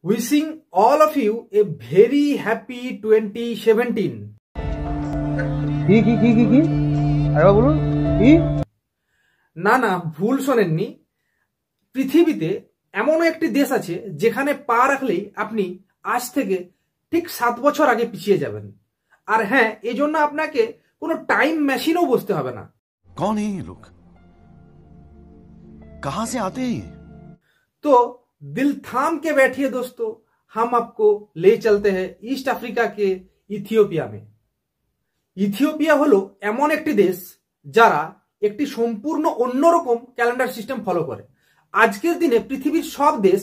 Wishing all of you a very happy 2017. কি আরেবা বলুন কি? না ভুল শোনেননি। পৃথিবীতে এমন একটি দেশ আছে যেখানে পা রাখলেই আপনি আজ থেকে ঠিক 7 বছর আগে পিছিয়ে যাবেন। আর হ্যাঁ, এজন্য আপনাকে কোনো টাইম মেশিনও বসতে হবে না। कौन है ये लोग? कहां से आते हैं? तो दिल थाम के बैठिए दोस्तों, हम आपको ले चलते हैं ईस्ट अफ्रीका के ইথিওপিয়া में। ইথিওপিয়া হলো এমন একটি দেশ যারা একটি সম্পূর্ণ অন্যরকম ক্যালেন্ডার সিস্টেম ফলো করে। আজকের দিনে পৃথিবীর সব দেশ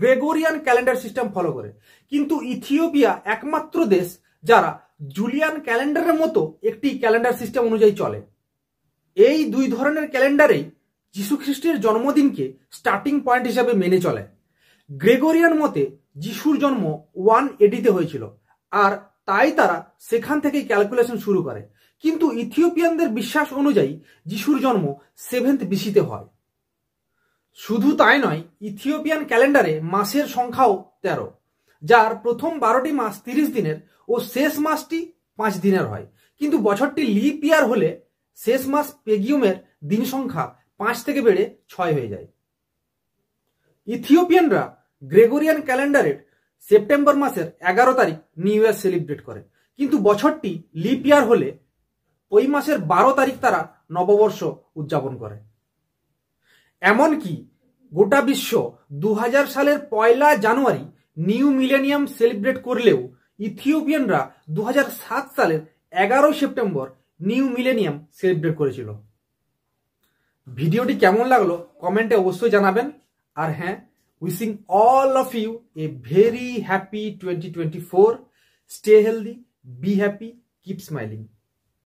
গ্রেগরিয়ান ক্যালেন্ডার সিস্টেম ফলো করে, কিন্তু ইথিওপিয়া একমাত্র দেশ যারা জুলিয়ান ক্যালেন্ডারের মতো একটি ক্যালেন্ডার সিস্টেম অনুযায়ী চলে। এই দুই ধরনের ক্যালেন্ডারেই যিশু খ্রিস্টের জন্মদিনকে স্টার্টিং পয়েন্ট হিসাবে মেনে চলে। গ্রেগরিয়ান মতে যিশুর জন্ম 1 AD-তে হয়েছিল, আর তাই তারা সেখান থেকেই ক্যালকুলেশন শুরু করে। কিন্তু ইথিওপিয়ানদের বিশ্বাস অনুযায়ী যিশুর জন্ম 7th BC-তে হয়। শুধু তাই নয়, ইথিওপিয়ান ক্যালেন্ডারে মাসের সংখ্যাও 13, যার প্রথম 12টি মাস 30 দিনের ও শেষ মাসটি 5 দিনের হয়। কিন্তু বছরটি লিপ ইয়ার হলে শেষ মাস পেগিউমের দিন সংখ্যা 5 থেকে বেড়ে 6 হয়ে যায়। ইথিওপিয়ানরা গ্রেগরিয়ান ক্যালেন্ডারের সেপ্টেম্বর মাসের 11 তারিখ নিউ ইয়ার সেলিব্রেট করে, কিন্তু বছরটি লিপ ইয়ার হলে ওই মাসের 12 তারিখ তারা নববর্ষ উদযাপন করে। এমনকি গোটা বিশ্ব 2000 সালের 1 জানুয়ারি নিউ মিলেনিয়াম সেলিব্রেট করলেও ইথিওপিয়ানরা 2007 সালের 11 সেপ্টেম্বর নিউ মিলেনিয়াম সেলিব্রেট করেছিল। ভিডিওটি কেমন লাগলো কমেন্টে অবশ্যই জানাবেন। আর হ্যাঁ, wishing all of you a very happy 2024। Stay healthy, be happy, keep smiling.